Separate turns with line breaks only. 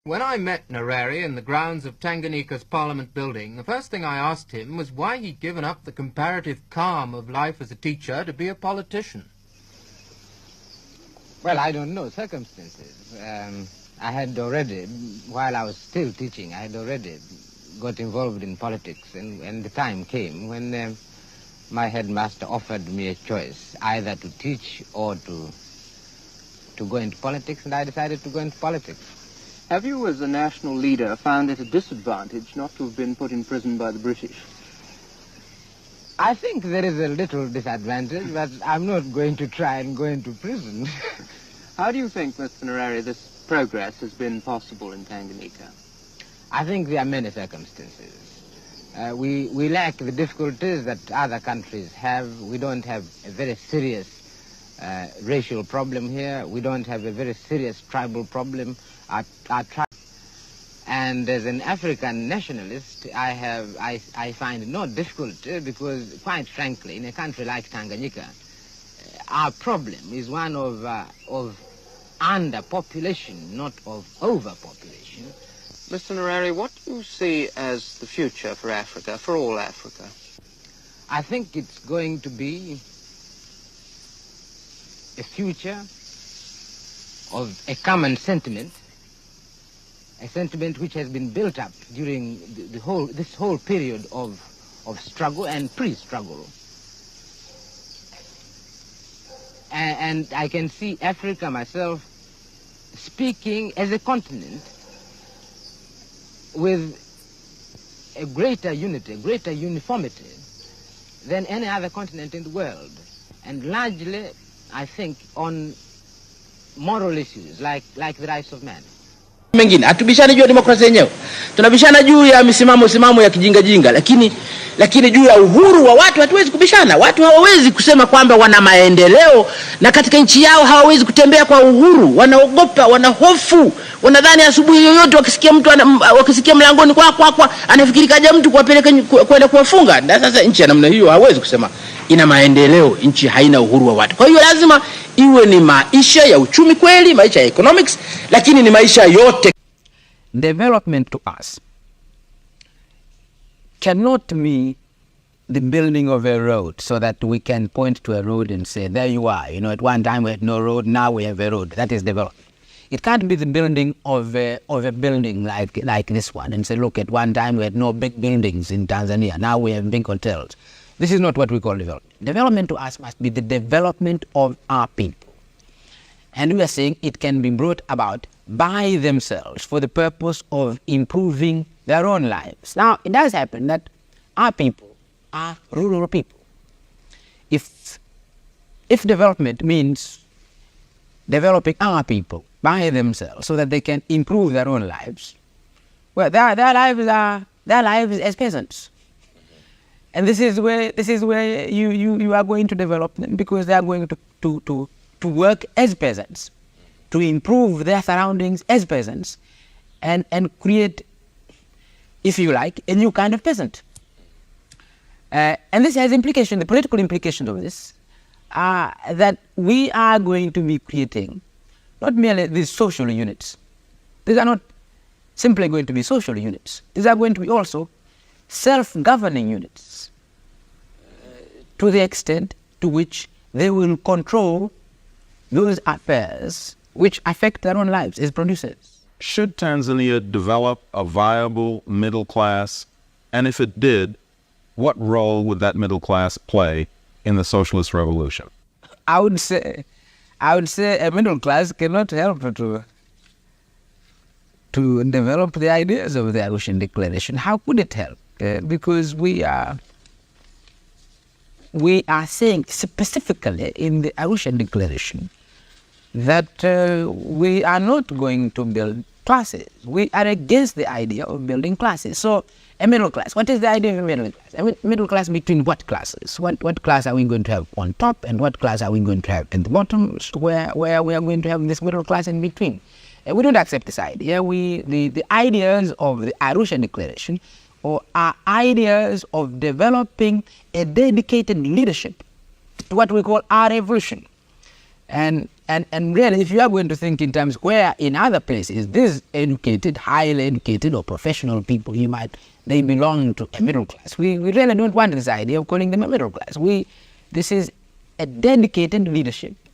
When I met Nyerere in the grounds of Tanganyika's Parliament building, the first thing I asked him was why he'd given up the comparative calm of life as a teacher to be a politician.
Well, I don't know, circumstances. I had already, while I was still teaching, I had already got involved in politics, and the time came when my headmaster offered me a choice, either to teach or to go into politics, and I decided to go into politics.
Have you, as a national leader, found it a disadvantage not to have been put in prison by the British?
I think there is a little disadvantage, but I'm not going to try and go into prison.
How do you think, Mr. Nyerere, this progress has been possible in Tanganyika?
I think there are many circumstances. We lack the difficulties that other countries have. We don't have a very serious racial problem here. We don't have a very serious tribal problem. And as an African nationalist, I find no difficulty because, quite frankly, in a country like Tanganyika, our problem is one of underpopulation, not of overpopulation.
Mr. Nyerere, what do you see as the future for Africa, for all Africa?
I think it's going to be a future of a common sentiment, a sentiment which has been built up during this whole period of struggle and pre-struggle. And I can see Africa myself speaking as a continent with a greater unity, a greater uniformity than any other continent in the world. And largely, I think, on moral issues like the rights of man.
Mengine hatubishani juu ya demokrasia yenyewe, tunabishana juu ya misimamo ya kijinga, lakini juu ya uhuru wa watu hatuwezi kubishana. Watu hawawezi kusema kwamba wana maendeleo na katika nchi yao hawawezi kutembea kwa uhuru. Wanaogopa, wanahofu, wanadhani asubuhi yoyote wakisikia mlangoni kwa anafikiri kaja mtu kuwapeleka kwenda kuwafunga. Na sasa nchi ya namna hiyo hawezi kusema ina maendeleo, nchi haina uhuru wa watu. Kwa hiyo lazima iwe ni maisha ya uchumi kweli, maisha ya economics, lakini ni maisha yote.
Development to us cannot be the building of a road so that we can point to a road and say, there you are. You know, at one time we had no road, now we have a road. That is development. It can't be the building of a building like this one and say, look, at one time we had no big buildings in Tanzania, now we have big hotels. This is not what we call development. Development to us must be the development of our people. And we are saying it can be brought about by themselves for the purpose of improving their own lives. Now, it does happen that our people are rural people. If development means developing our people by themselves so that they can improve their own lives, well, their lives as peasants. And this is where you are going to develop them, because they are going to work as peasants, to improve their surroundings as peasants, and create, if you like, a new kind of peasant. And this has implications, the political implications of this are that we are going to be creating not merely these social units. These are not simply going to be social units. These are going to be also self-governing units to the extent to which they will control those affairs which affect their own lives as producers.
Should Tanzania develop a viable middle class? And if it did, what role would that middle class play in the socialist revolution?
I would say a middle class cannot help to develop the ideas of the Arusha Declaration. How could it help? Because we are saying specifically in the Arusha Declaration that we are not going to build classes. We are against the idea of building classes. So a middle class, what is the idea of a middle class? A middle class between what classes? What class are we going to have on top, and what class are we going to have at the bottom, where we are going to have this middle class in between? We don't accept this idea. The ideas of the Arusha Declaration are ideas of developing a dedicated leadership to what we call our revolution. And And really, if you are going to think in terms where in other places, these educated, highly educated or professional people, they belong to a middle class. We really don't want this idea of calling them a middle class. This is a dedicated leadership